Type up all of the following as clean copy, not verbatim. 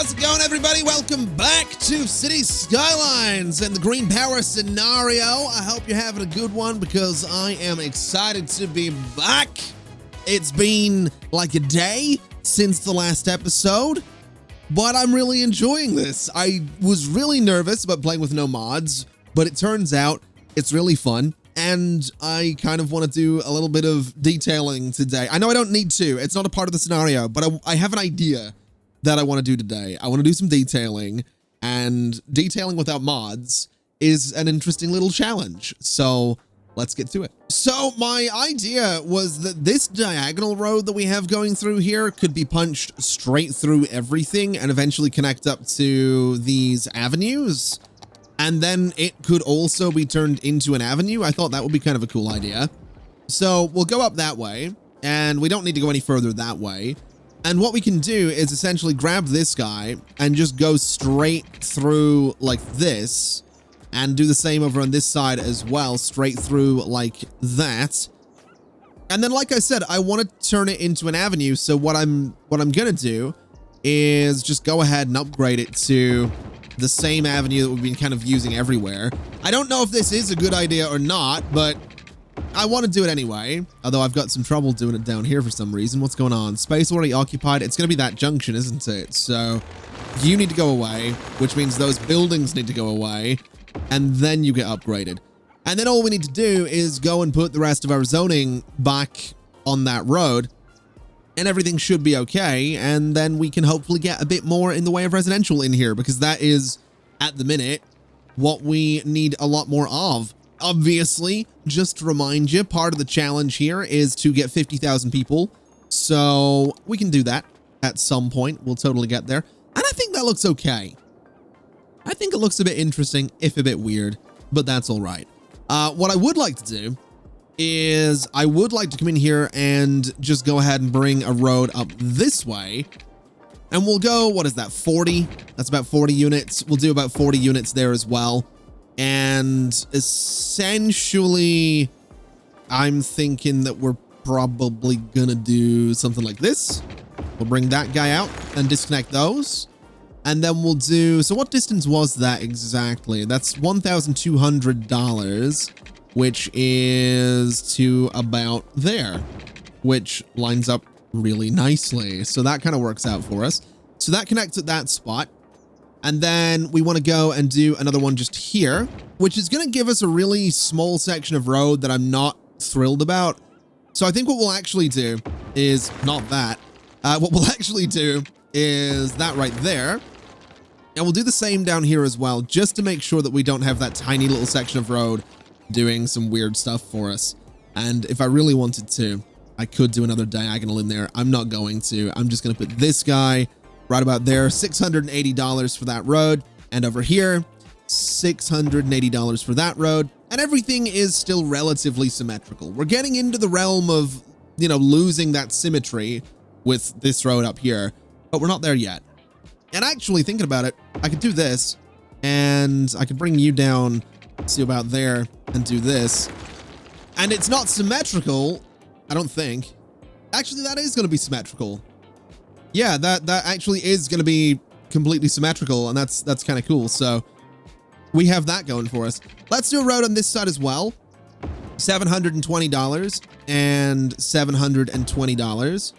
How's it going, everybody? Welcome back to City Skylines and the Green Power scenario. I hope you're having a good one because I am excited to be back. It's been like a day since the last episode, but I'm really enjoying this. I was really nervous about playing with no mods, but it turns out it's really fun. And I kind of want to do a little bit of detailing today. I know I don't need to. It's not a part of the scenario, but I have an idea that I want to do today. I want to do some detailing, and detailing without mods is an interesting little challenge. So let's get to it. So my idea was that this diagonal road that we have going through here could be punched straight through everything and eventually connect up to these avenues. And then it could also be turned into an avenue. I thought that would be kind of a cool idea. So we'll go up that way, and we don't need to go any further that way. And what we can do is essentially grab this guy and just go straight through like this, and do the same over on this side as well, straight through like that. And then, like I said, I want to turn it into an avenue. So what I'm gonna do is just go ahead and upgrade it to the same avenue that we've been kind of using everywhere. I don't know if this is a good idea or not, but I want to do it anyway, although I've got some trouble doing it down here for some reason. What's going on? Space already occupied. It's going to be that junction, isn't it? So you need to go away, which means those buildings need to go away, and then you get upgraded. And then all we need to do is go and put the rest of our zoning back on that road, and everything should be okay. And then we can hopefully get a bit more in the way of residential in here, because that is, at the minute, what we need a lot more of. Obviously, just to remind you, part of the challenge here is to get 50,000 people. So we can do that at some point. We'll totally get there. And I think that looks okay. I think it looks a bit interesting, if a bit weird, but that's all right. What I would like to do is I would like to come in here and just go ahead and bring a road up this way. And we'll go, what is that, 40? That's about 40 units. We'll do about 40 units there as well. And essentially, I'm thinking that we're probably gonna do something like this. We'll bring that guy out and disconnect those. And then we'll do, so what distance was that exactly? That's $1,200, which is to about there, which lines up really nicely. So that kind of works out for us. So that connects at that spot. And then we want to go and do another one just here, which is going to give us a really small section of road that I'm not thrilled about. So I think what we'll actually do is not that. What we'll actually do is that right there. And we'll do the same down here as well, just to make sure that we don't have that tiny little section of road doing some weird stuff for us. And if I really wanted to, I could do another diagonal in there. I'm not going to. I'm just going to put this guy right about there, $680 for that road, and over here, $680 for that road, and everything is still relatively symmetrical. We're getting into the realm of, you know, losing that symmetry with this road up here, but we're not there yet. And actually, thinking about it, I could do this, and I could bring you down to about there and do this, and it's not symmetrical, I don't think. Actually, that is going to be symmetrical. Yeah, that actually is going to be completely symmetrical, and that's kind of cool. So we have that going for us. Let's do a road on this side as well. $720 and $720.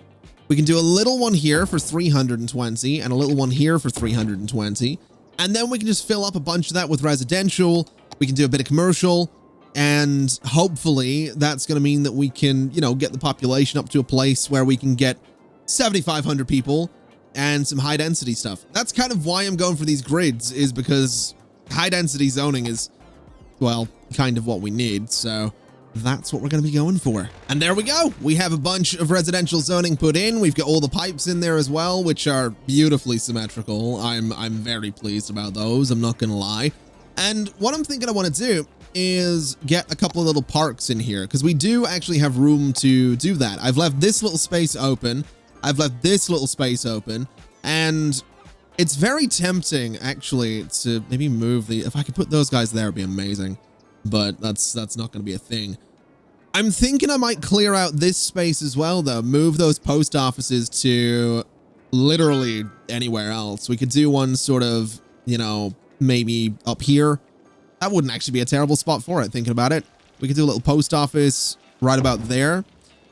We can do a little one here for $320 and a little one here for $320. And then we can just fill up a bunch of that with residential. We can do a bit of commercial, and hopefully that's going to mean that we can, you know, get the population up to a place where we can get 7,500 people and some high density stuff. That's kind of why I'm going for these grids, is because high density zoning is, well, kind of what we need. So that's what we're going to be going for. And there we go. We have a bunch of residential zoning put in. We've got all the pipes in there as well, which are beautifully symmetrical. I'm very pleased about those. I'm not going to lie. And what I'm thinking I want to do is get a couple of little parks in here, because we do actually have room to do that. I've left this little space open. I've left this little space open, and it's very tempting actually to maybe move the, if I could put those guys there, it'd be amazing, but that's not going to be a thing. I'm thinking I might clear out this space as well, though. Move those post offices to literally anywhere else. We could do one sort of, you know, maybe up here. That wouldn't actually be a terrible spot for it, thinking about it. We could do a little post office right about there.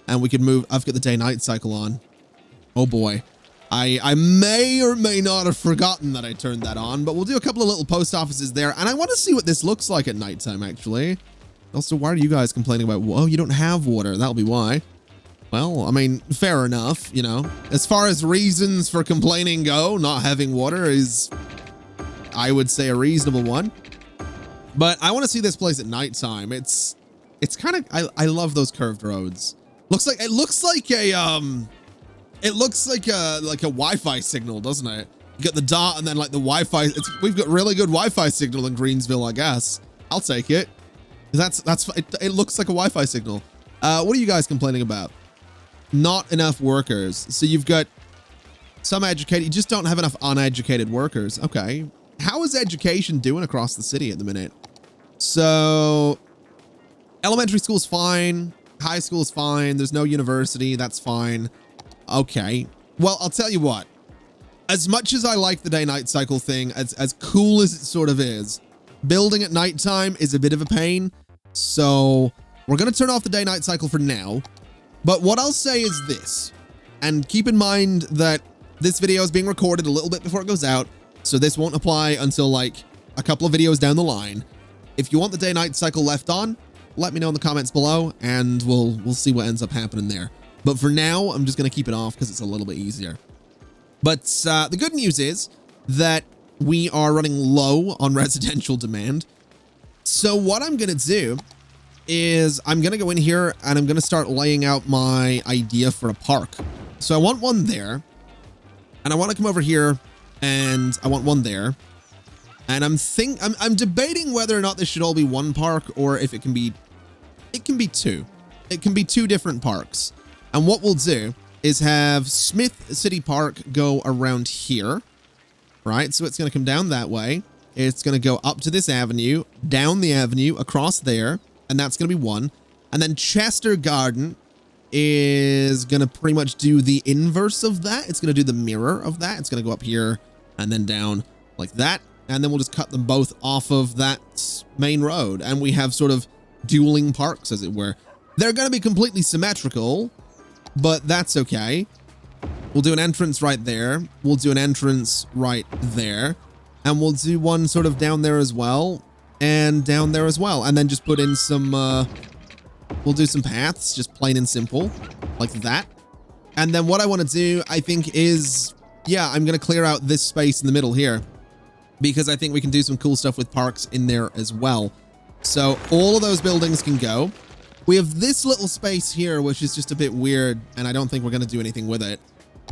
And we could move. I've got the day-night cycle on. Oh boy. I may or may not have forgotten that I turned that on, but we'll do a couple of little post offices there. And I want to see what this looks like at nighttime, actually. Also, why are you guys complaining about, oh, you don't have water? That'll be why. Well, I mean, fair enough, you know. As far as reasons for complaining go, not having water is, I would say, a reasonable one. But I want to see this place at nighttime. It's kind of, I love those curved roads. It looks like a Wi-Fi signal, doesn't it? You got the dot and then like the Wi-Fi. We've got really good Wi-Fi signal in Greensville, I guess. I'll take it. It looks like a Wi-Fi signal. What are you guys complaining about? Not enough workers. So you've got some educated, you just don't have enough uneducated workers. Okay. How is education doing across the city at the minute? So elementary school's fine. High school's fine. There's no university. That's fine. Okay. Well, I'll tell you what. As much as I like the day-night cycle thing, as cool as it sort of is, building at nighttime is a bit of a pain. So we're going to turn off the day-night cycle for now. But what I'll say is this, and keep in mind that this video is being recorded a little bit before it goes out, so this won't apply until like a couple of videos down the line. If you want the day-night cycle left on, let me know in the comments below, and we'll see what ends up happening there. But for now, I'm just going to keep it off because it's a little bit easier. But the good news is that we are running low on residential demand. So what I'm going to do is I'm going to go in here and I'm going to start laying out my idea for a park. So I want one there, and I want to come over here and I want one there. And I'm debating whether or not this should all be one park or if it can be two. It can be two different parks. And what we'll do is have Smith City Park go around here, right? So it's going to come down that way. It's going to go up to this avenue, down the avenue, across there, and that's going to be one. And then Chester Garden is going to pretty much do the inverse of that. It's going to do the mirror of that. It's going to go up here and then down like that. And then we'll just cut them both off of that main road. And we have sort of dueling parks, as it were. They're going to be completely symmetrical, but that's okay. We'll do an entrance right there. We'll do an entrance right there. And we'll do one sort of down there as well. And down there as well. And then just put in some, we'll do some paths, just plain and simple, like that. And then what I want to do, I think is, yeah, I'm going to clear out this space in the middle here, because I think we can do some cool stuff with parks in there as well. So all of those buildings can go. We have this little space here, which is just a bit weird, and I don't think we're going to do anything with it.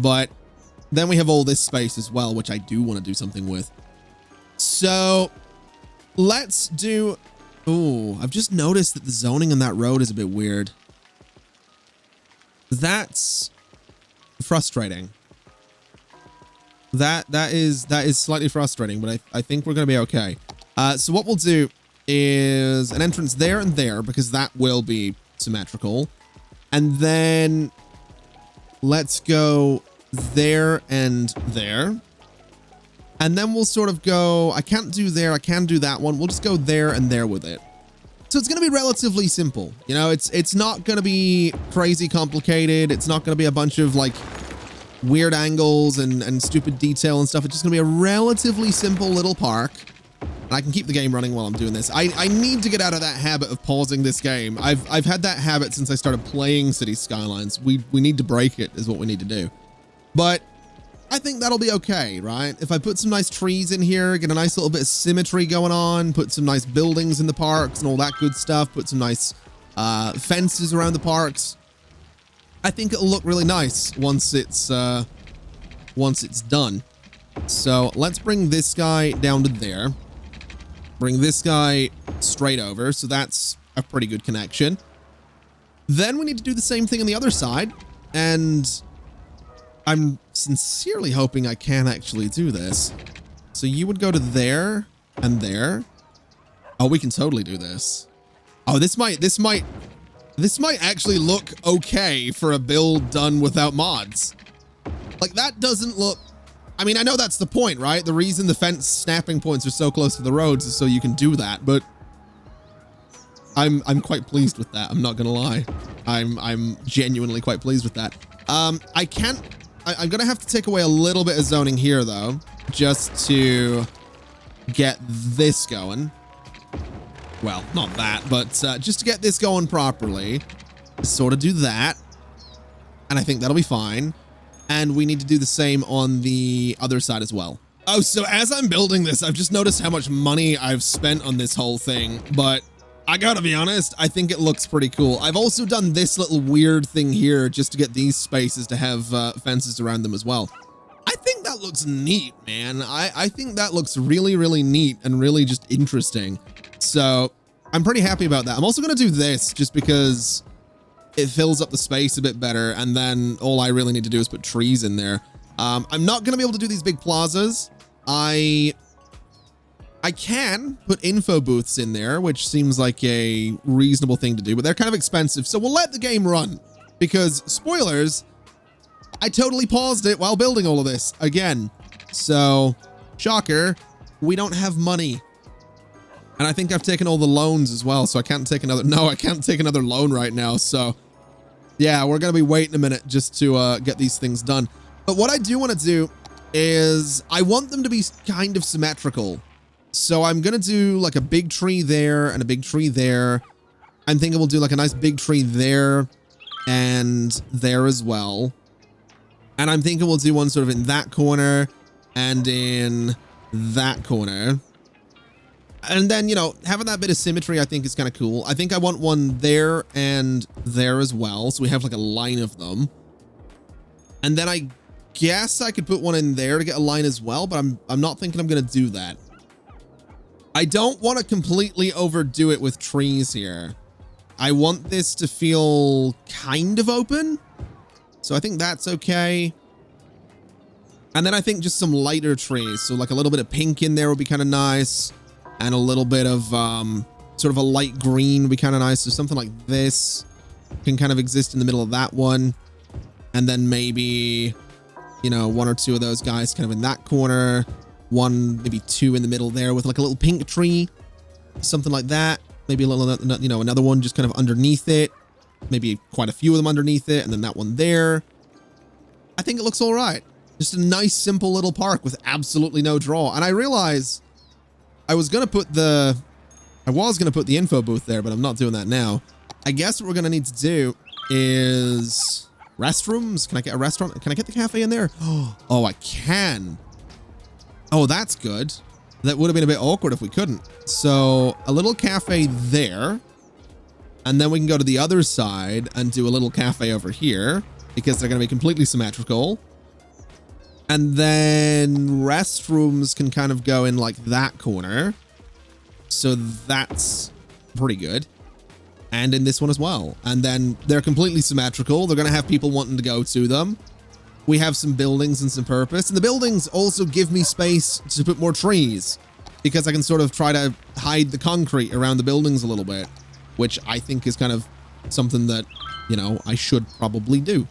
But then we have all this space as well, which I do want to do something with. So let's do... Oh, I've just noticed that the zoning on that road is a bit weird. That's frustrating. That is slightly frustrating, but I think we're going to be okay. So what we'll do is an entrance there and there, because that will be symmetrical. And then let's go there and there. And then we'll sort of go, I can't do there, I can do that one. We'll just go there and there with it. So it's going to be relatively simple. You know, it's not going to be crazy complicated. It's not going to be a bunch of like weird angles and stupid detail and stuff. It's just gonna be a relatively simple little park. And I can keep the game running while I'm doing this. I need to get out of that habit of pausing this game. I've had that habit since I started playing City Skylines. We need to break it, is what we need to do. But I think that'll be okay, right? If I put some nice trees in here, get a nice little bit of symmetry going on, put some nice buildings in the parks and all that good stuff, put some nice fences around the parks, I think it'll look really nice once it's done. So let's bring this guy down to there. Bring this guy straight over. So that's a pretty good connection. Then we need to do the same thing on the other side. And I'm sincerely hoping I can actually do this. So you would go to there and there. Oh, we can totally do this. Oh, this might actually look okay for a build done without mods. Like, that doesn't look... I mean, I know that's the point, right? The reason the fence snapping points are so close to the roads is so you can do that, but I'm quite pleased with that. I'm not gonna lie. I'm genuinely quite pleased with that. I'm gonna have to take away a little bit of zoning here, though, just to get this going. Well, not that, but just to get this going properly. Sort of do that. And I think that'll be fine. And we need to do the same on the other side as well. Oh, so as I'm building this, I've just noticed how much money I've spent on this whole thing. But I gotta be honest, I think it looks pretty cool. I've also done this little weird thing here just to get these spaces to have fences around them as well. I think that looks neat, man. I think that looks really, really neat and really just interesting. So I'm pretty happy about that. I'm also going to do this just because it fills up the space a bit better. And then all I really need to do is put trees in there. I'm not going to be able to do these big plazas. I can put info booths in there, which seems like a reasonable thing to do, but they're kind of expensive. So we'll let the game run because, spoilers, I totally paused it while building all of this again. So, shocker, we don't have money. And I think I've taken all the loans as well, so I can't take another... No, I can't take another loan right now, so... Yeah, we're going to be waiting a minute just to get these things done. But what I do want to do is I want them to be kind of symmetrical. So I'm going to do like a big tree there and a big tree there. I'm thinking we'll do like a nice big tree there and there as well. And I'm thinking we'll do one sort of in that corner and in that corner. And then, you know, having that bit of symmetry, I think is kind of cool. I think I want one there and there as well. So we have like a line of them. And then I guess I could put one in there to get a line as well, but I'm not thinking I'm going to do that. I don't want to completely overdo it with trees here. I want this to feel kind of open. So I think that's okay. And then I think just some lighter trees. So like a little bit of pink in there would be kind of nice. And a little bit of sort of a light green would be kind of nice. So something like this can kind of exist in the middle of that one. And then maybe, you know, one or two of those guys kind of in that corner. One, maybe two in the middle there with like a little pink tree. Something like that. Maybe a little, you know, another one just kind of underneath it. Maybe quite a few of them underneath it. And then that one there. I think it looks all right. Just a nice, simple little park with absolutely no draw. And I realize I was going to put the info booth there, but I'm not doing that now. I guess what we're going to need to do is restrooms. Can I get a restaurant? Can I get the cafe in there? Oh, I can. Oh, that's good. That would have been a bit awkward if we couldn't. So a little cafe there. And then we can go to the other side and do a little cafe over here because they're going to be completely symmetrical. And then restrooms can kind of go in like that corner. So that's pretty good. And in this one as well. And then they're completely symmetrical. They're going to have people wanting to go to them. We have some buildings and some purpose. And the buildings also give me space to put more trees because I can sort of try to hide the concrete around the buildings a little bit, which I think is kind of something that, you know, I should probably do.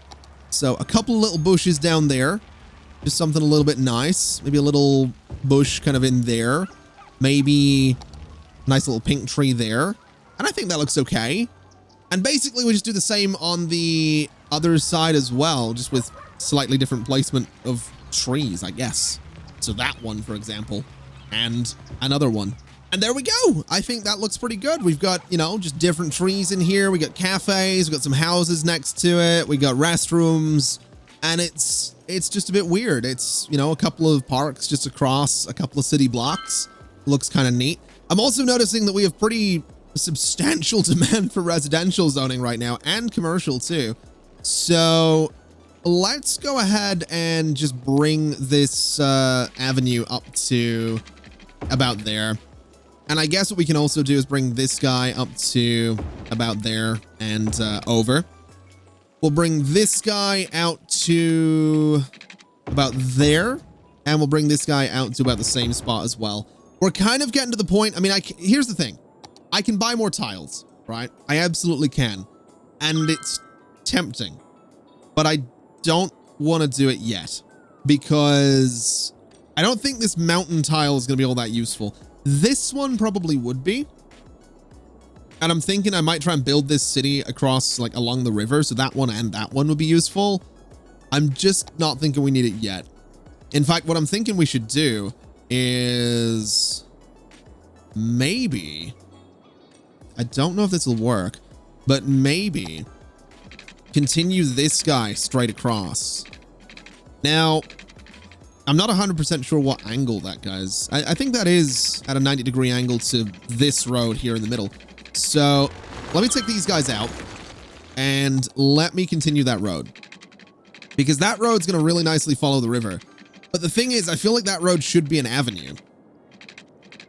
So a couple of little bushes down there. Just something a little bit nice. Maybe a little bush kind of in there. Maybe a nice little pink tree there. And I think that looks okay. And basically we just do the same on the other side as well, just with slightly different placement of trees, I guess. So that one, for example, and another one. And there we go. I think that looks pretty good. We've got, you know, just different trees in here. We got cafes. We got some houses next to it. We got restrooms. And it's just a bit weird. It's, you know, a couple of parks just across a couple of city blocks. Looks kind of neat. I'm also noticing that we have pretty substantial demand for residential zoning right now and commercial too. So let's go ahead and just bring this avenue up to about there. And I guess what we can also do is bring this guy up to about there and over. We'll bring this guy out to about there, and we'll bring this guy out to about the same spot as well. We're kind of getting to the point. I mean, here's the thing. I can buy more tiles, right? I absolutely can. And it's tempting. But I don't want to do it yet because I don't think this mountain tile is going to be all that useful. This one probably would be. And I'm thinking I might try and build this city across, like, along the river. So that one and that one would be useful. I'm just not thinking we need it yet. In fact, what I'm thinking we should do is maybe, I don't know if this will work, but maybe continue this guy straight across. Now, I'm not 100% sure what angle that guy's. I think that is at a 90-degree angle to this road here in the middle. So let me take these guys out and let me continue that road, because that road's going to really nicely follow the river. But the thing is, I feel like that road should be an avenue.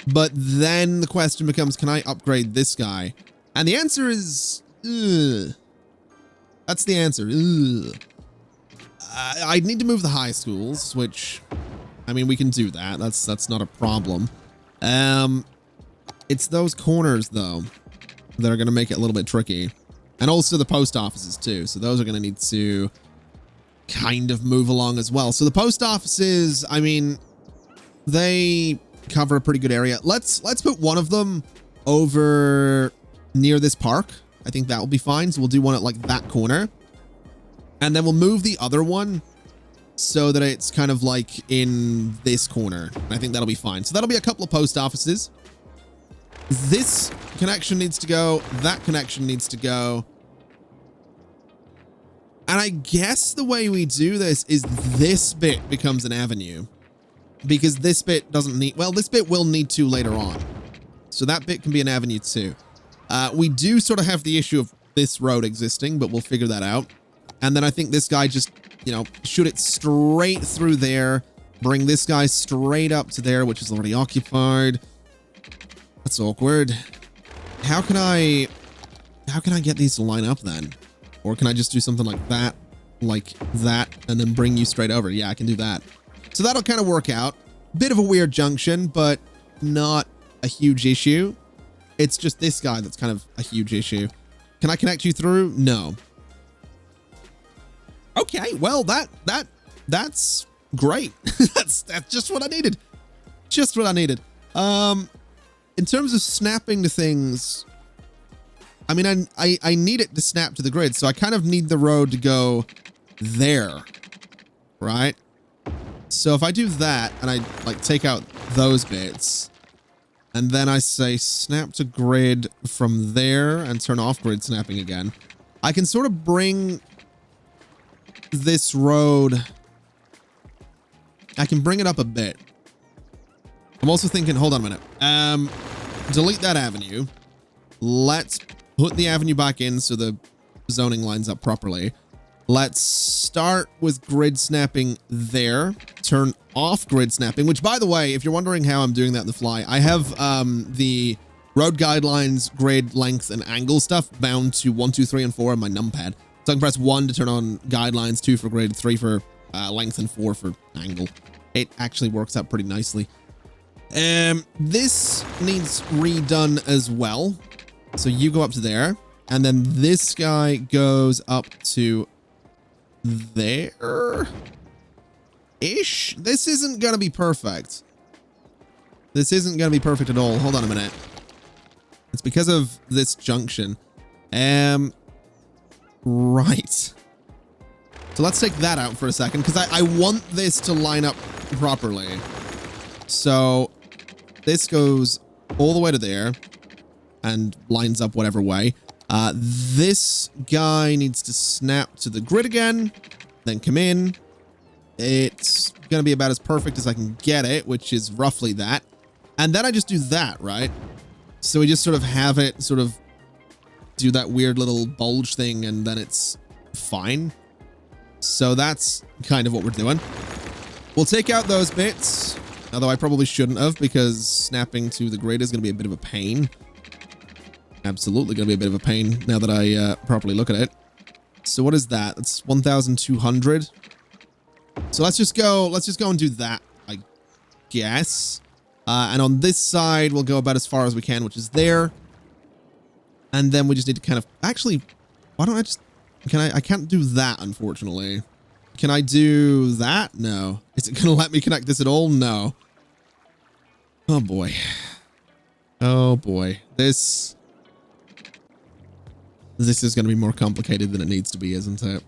But then the question becomes, can I upgrade this guy? And the answer is, ugh. That's the answer. Ugh. I need to move the high schools, which, I mean, we can do that. That's not a problem. It's those corners, though, that are going to make it a little bit tricky. And also the post offices, too. So those are going to need to kind of move along as well. So the post offices, I mean, they cover a pretty good area. Let's put one of them over near this park. I think that will be fine. So we'll do one at like that corner. And then we'll move the other one so that it's kind of like in this corner. I think that'll be fine. So that'll be a couple of post offices. This connection needs to go. That connection needs to go. And I guess the way we do this is this bit becomes an avenue, because this bit doesn't need, well, this bit will need to later on. So that bit can be an avenue too. We do sort of have the issue of this road existing, but we'll figure that out. And then I think this guy just, you know, shoot it straight through there, bring this guy straight up to there, which is already occupied. That's awkward. How can I get these to line up then? Or can I just do something like that, and then bring you straight over? Yeah, I can do that. So that'll kind of work out. Bit of a weird junction, but not a huge issue. It's just this guy that's kind of a huge issue. Can I connect you through? No. Okay, well, that's great. that's just what I needed. Just what I needed. In terms of snapping to things, I mean, I need it to snap to the grid, so I kind of need the road to go there, right? So if I do that and I like take out those bits, and then I say snap to grid from there and turn off grid snapping again, I can sort of bring this road, I can bring it up a bit. I'm also thinking, hold on a minute, delete that avenue. Let's put the avenue back in so the zoning lines up properly. Let's start with grid snapping there. Turn off grid snapping, which, by the way, if you're wondering how I'm doing that on the fly, I have the road guidelines, grid length, and angle stuff bound to 1, 2, 3, and 4 on my numpad. So I can press 1 to turn on guidelines, 2 for grid, 3 for length, and 4 for angle. It actually works out pretty nicely. This needs redone as well. So you go up to there, and then this guy goes up to there-ish. This isn't going to be perfect. This isn't going to be perfect at all. Hold on a minute. It's because of this junction. Right. So let's take that out for a second, because I want this to line up properly. So this goes all the way to there and lines up whatever way. This guy needs to snap to the grid again, then come in. It's going to be about as perfect as I can get it, which is roughly that. And then I just do that, right? So we just sort of have it sort of do that weird little bulge thing, and then it's fine. So that's kind of what we're doing. We'll take out those bits, although I probably shouldn't have, because snapping to the grid is going to be a bit of a pain. Absolutely going to be a bit of a pain now that I properly look at it. So what is that? That's 1,200. So let's just go and do that, I guess. And on this side, we'll go about as far as we can, which is there. And then we just need to kind of, actually, why don't I just, I can't do that, unfortunately. Can I do that? No. Is it going to let me connect this at all? No. Oh boy. Oh boy. This is going to be more complicated than it needs to be, isn't it?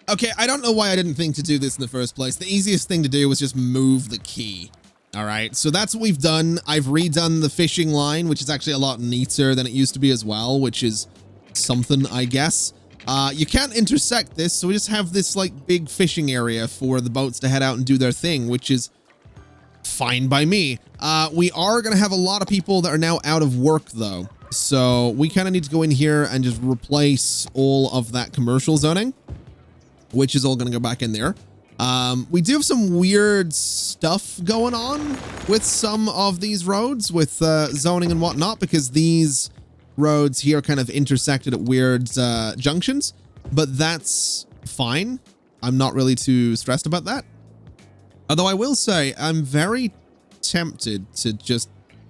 Okay, I don't know why I didn't think to do this in the first place. The easiest thing to do was just move the key. All right, so that's what we've done. I've redone the fishing line, which is actually a lot neater than it used to be as well, which is something, I guess. You can't intersect this, so we just have this like big fishing area for the boats to head out and do their thing, which is fine by me. We are going to have a lot of people that are now out of work though. So we kind of need to go in here and just replace all of that commercial zoning, which is all going to go back in there. We do have some weird stuff going on with some of these roads with zoning and whatnot, because these roads here kind of intersected at weird junctions, but that's fine. I'm not really too stressed about that. Although I will say I'm very tempted to just,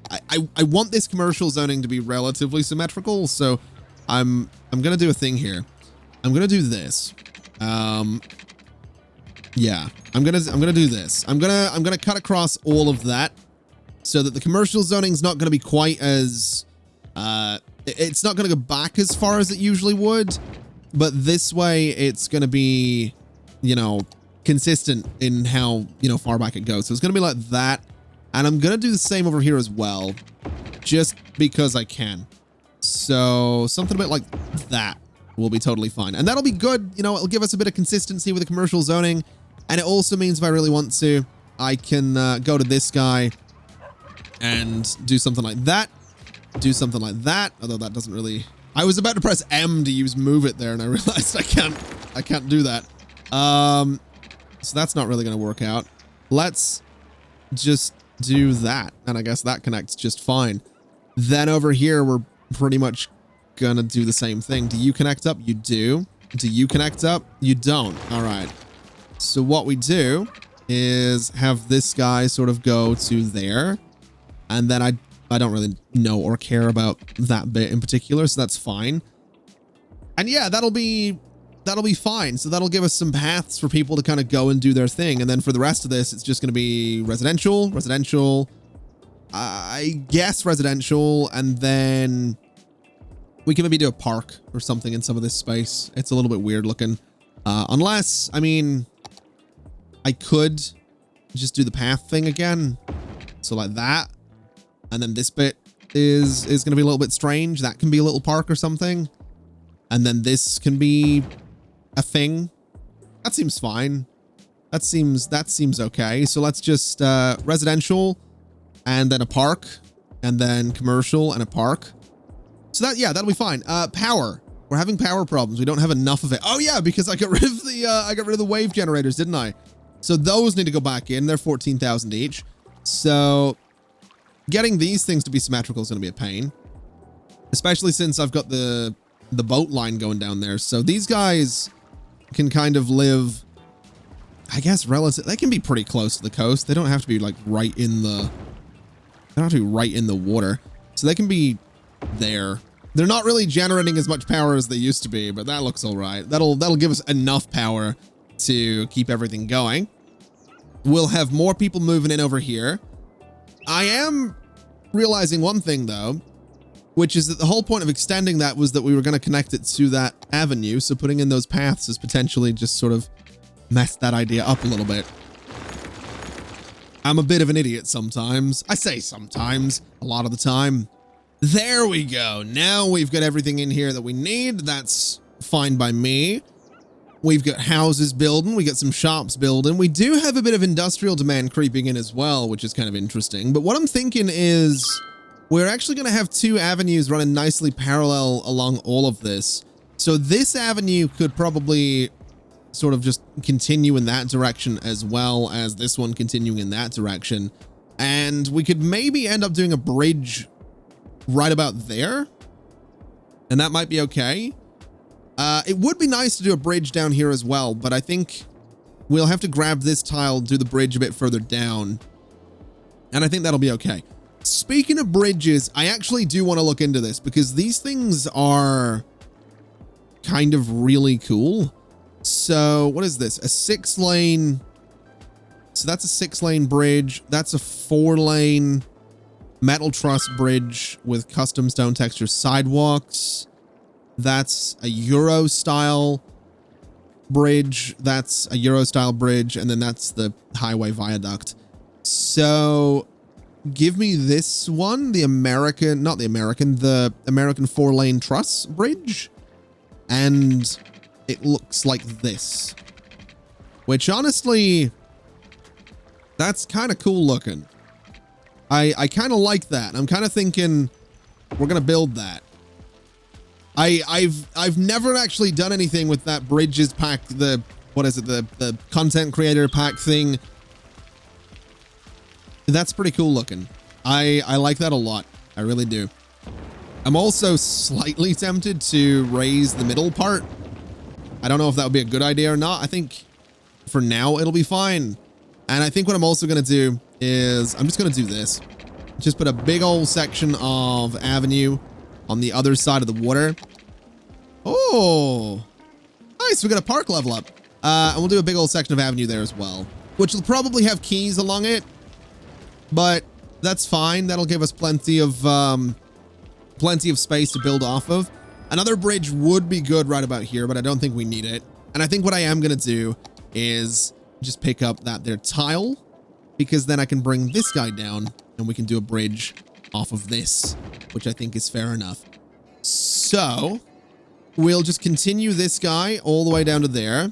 I want this commercial zoning to be relatively symmetrical. So I'm going to do a thing here. I'm going to do this. Yeah, I'm going to do this. I'm going to cut across all of that so that the commercial zoning is not going to be quite as, it's not going to go back as far as it usually would, but this way it's going to be, you know, consistent in how, you know, far back it goes. So it's going to be like that. And I'm going to do the same over here as well, just because I can. So something a bit like that will be totally fine. And that'll be good. You know, it'll give us a bit of consistency with the commercial zoning. And it also means if I really want to, I can go to this guy and do something like that. Do something like that. Although that doesn't really... I was about to press M to use move it there, and I realized I can't do that. So that's not really going to work out. Let's just do that. And I guess that connects just fine. Then over here, we're pretty much going to do the same thing. Do you connect up? You do. Do you connect up? You don't. All right. So what we do is have this guy sort of go to there. And then I don't really know or care about that bit in particular, so that's fine. And yeah, that'll be fine. So that'll give us some paths for people to kind of go and do their thing. And then for the rest of this, it's just going to be residential, I guess residential, and then we can maybe do a park or something in some of this space. It's a little bit weird looking. Unless, I mean, I could just do the path thing again. So like that. And then this bit is going to be a little bit strange. That can be a little park or something. And then this can be a thing. That seems fine. That seems okay. So let's just residential and then a park and then commercial and a park. So that, yeah, that'll be fine. Power. We're having power problems. We don't have enough of it. Oh yeah, because I got rid of the wave generators, didn't I? So those need to go back in. They're 14,000 each. So getting these things to be symmetrical is going to be a pain, especially since I've got the boat line going down there. So these guys can kind of live, I guess, they can be pretty close to the coast. They don't have to be like right in the, they don't have to be right in the water. So they can be there. They're not really generating as much power as they used to be, but that looks all right. That'll give us enough power to keep everything going. We'll have more people moving in over here. I am realizing one thing though, which is that the whole point of extending that was that we were going to connect it to that avenue. So putting in those paths is potentially just sort of messed that idea up a little bit. I'm a bit of an idiot sometimes. I say sometimes, a lot of the time. There we go. Now we've got everything in here that we need. That's fine by me. We've got houses building. We got some shops building. We do have a bit of industrial demand creeping in as well, which is kind of interesting. But what I'm thinking is we're actually going to have two avenues running nicely parallel along all of this. So this avenue could probably sort of just continue in that direction as well as this one continuing in that direction. And we could maybe end up doing a bridge right about there. And that might be okay. It would be nice to do a bridge down here as well, but I think we'll have to grab this tile, do the bridge a bit further down. And I think that'll be okay. Speaking of bridges, I actually do want to look into this because these things are kind of really cool. So what is this? A 6-lane. So that's a 6-lane bridge. That's a 4-lane metal truss bridge with custom stone texture sidewalks. That's a Euro style bridge. That's a Euro style bridge. And then that's the highway viaduct. So give me this one, the American 4-lane truss bridge. And it looks like this, which honestly, that's kind of cool looking. I kind of like that. I'm kind of thinking we're going to build that. I've never actually done anything with that bridges pack, what is it? The content creator pack thing. That's pretty cool looking. I like that a lot. I really do. I'm also slightly tempted to raise the middle part. I don't know if that would be a good idea or not. I think for now it'll be fine. And I think what I'm also going to do is I'm just going to do this. Just put a big old section of avenue on the other side of the water. Oh, nice. We got a park level up. And we'll do a big old section of avenue there as well, which will probably have keys along it, but that's fine. That'll give us plenty of space to build off of. Another bridge would be good right about here, but I don't think we need it. And I think what I am going to do is just pick up that there tile, because then I can bring this guy down and we can do a bridge off of this, which I think is fair enough. So we'll just continue this guy all the way down to there.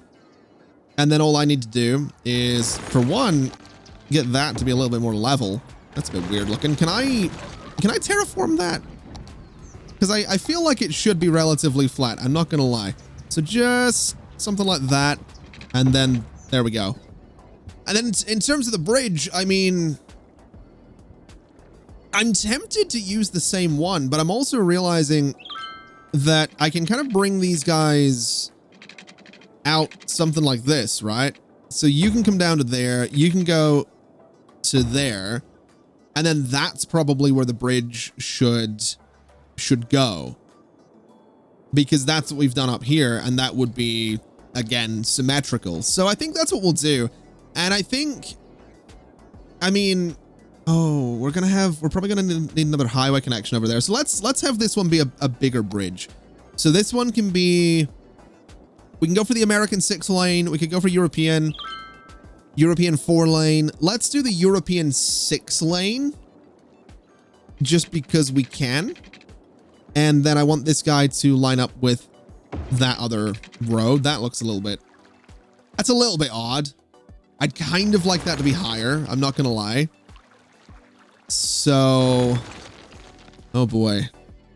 And then all I need to do is, for one, get that to be a little bit more level. That's a bit weird looking. Can I terraform that? Because I feel like it should be relatively flat. I'm not going to lie. So just something like that. And then there we go. And then in terms of the bridge, I mean, I'm tempted to use the same one, but I'm also realizing that I can kind of bring these guys out something like this, right? So you can come down to there, you can go to there, and then that's probably where the bridge should go, because that's what we've done up here, and that would be, again, symmetrical. So I think that's what we'll do. And I think, I mean, oh, we're probably gonna need another highway connection over there. So let's have this one be a bigger bridge. So this one can be, we can go for the American 6-lane. We could go for European 4-lane. Let's do the European 6-lane just because we can. And then I want this guy to line up with that other road. That looks that's a little bit odd. I'd kind of like that to be higher. I'm not going to lie. So, oh boy,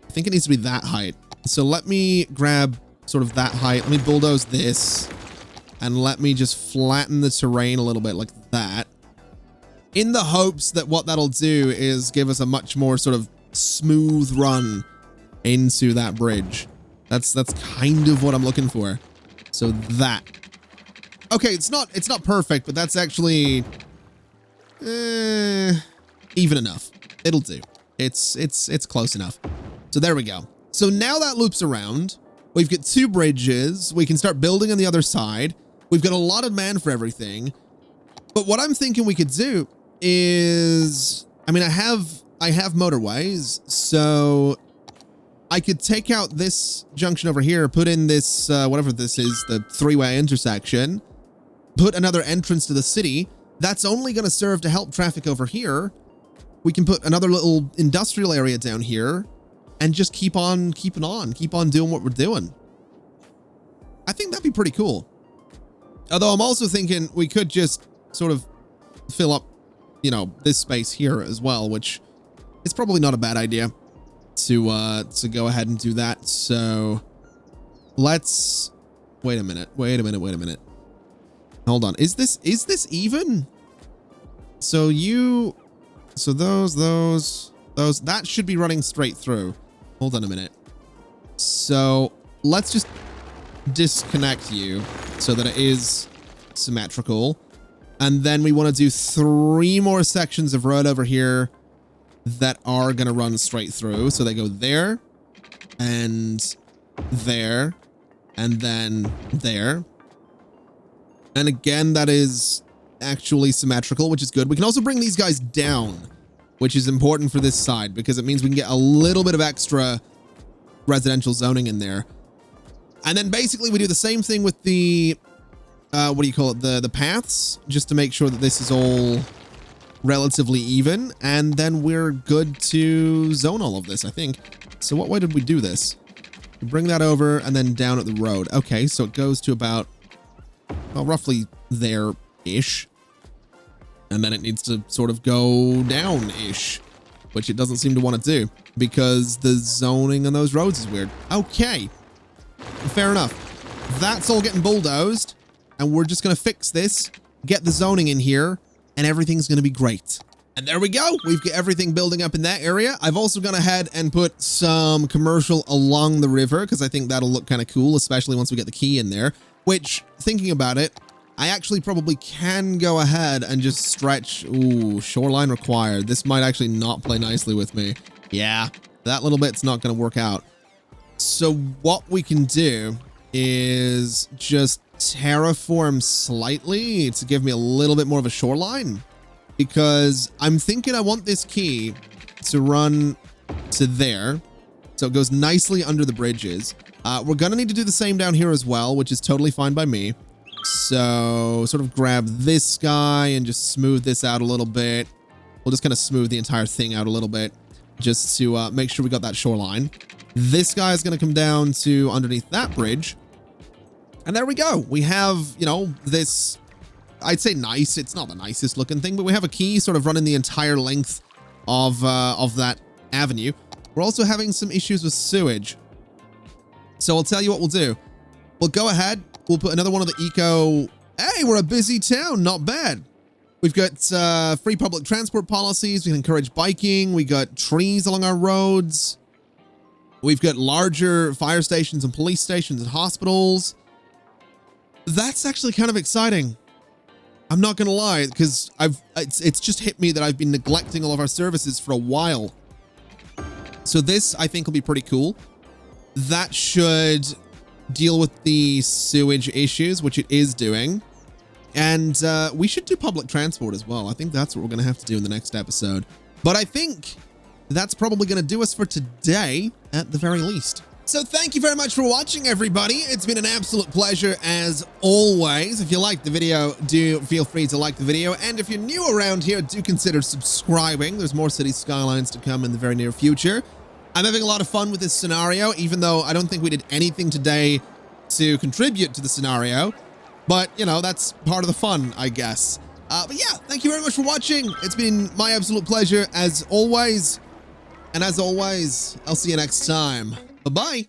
I think it needs to be that height. So let me grab sort of that height. Let me bulldoze this and let me just flatten the terrain a little bit like that, in the hopes that what that'll do is give us a much more sort of smooth run into that bridge. That's kind of what I'm looking for. So that, okay, it's not perfect, but that's actually even enough. It'll do. It's close enough. So there we go. So now that loops around. We've got 2 bridges. We can start building on the other side. We've got a lot of man for everything. But what I'm thinking we could do is, I mean, I have motorways, so I could take out this junction over here, put in this, whatever this is, the 3-way intersection, put another entrance to the city. That's only going to serve to help traffic over here. We can put another little industrial area down here and just keep on doing what we're doing. I think that'd be pretty cool. Although I'm also thinking we could just sort of fill up, you know, this space here as well, which is probably not a bad idea to go ahead and do that. So let's wait a minute. Hold on. Is this even? So those, that should be running straight through. Hold on a minute. So let's just disconnect you so that it is symmetrical. And then we want to do 3 more sections of road over here that are going to run straight through. So they go there and there and then there. And again, that is actually symmetrical, which is good. We can also bring these guys down, which is important for this side because it means we can get a little bit of extra residential zoning in there. And then basically we do the same thing with the, what do you call it? The paths, just to make sure that this is all relatively even. And then we're good to zone all of this, I think. So what way did we do this? We bring that over and then down at the road. Okay, so it goes to about, well, roughly there-ish. And then it needs to sort of go down-ish, which it doesn't seem to want to do because the zoning on those roads is weird. Okay, fair enough. That's all getting bulldozed, and we're just going to fix this, get the zoning in here, and everything's going to be great. And there we go. We've got everything building up in that area. I've also gone ahead and put some commercial along the river because I think that'll look kind of cool, especially once we get the key in there, which, thinking about it, I actually probably can go ahead and just stretch. Ooh, shoreline required. This might actually not play nicely with me. Yeah, that little bit's not going to work out. So what we can do is just terraform slightly to give me a little bit more of a shoreline, because I'm thinking I want this key to run to there. So it goes nicely under the bridges. We're going to need to do the same down here as well, which is totally fine by me. So sort of grab this guy and just smooth this out a little bit. We'll just kind of smooth the entire thing out a little bit just to make sure we got that shoreline. This guy is going to come down to underneath that bridge. And there we go. We have, you know, this, I'd say nice. It's not the nicest looking thing, but we have a key sort of running the entire length of that avenue. We're also having some issues with sewage. So I'll tell you what we'll do. We'll go ahead. We'll put another one of the eco. Hey, we're a busy town. Not bad. We've got free public transport policies. We can encourage biking. We got trees along our roads. We've got larger fire stations and police stations and hospitals. That's actually kind of exciting. I'm not going to lie, because it's just hit me that I've been neglecting all of our services for a while. So this, I think, will be pretty cool. That should deal with the sewage issues, which it is doing. And we should do public transport as well. I think that's what we're going to have to do in the next episode. But I think that's probably going to do us for today, at the very least. So thank you very much for watching, everybody. It's been an absolute pleasure as always. If you liked the video, do feel free to like the video. And if you're new around here, do consider subscribing. There's more City Skylines to come in the very near future. I'm having a lot of fun with this scenario, even though I don't think we did anything today to contribute to the scenario. But, you know, that's part of the fun, I guess. But yeah, thank you very much for watching. It's been my absolute pleasure as always. And as always, I'll see you next time. Bye-bye.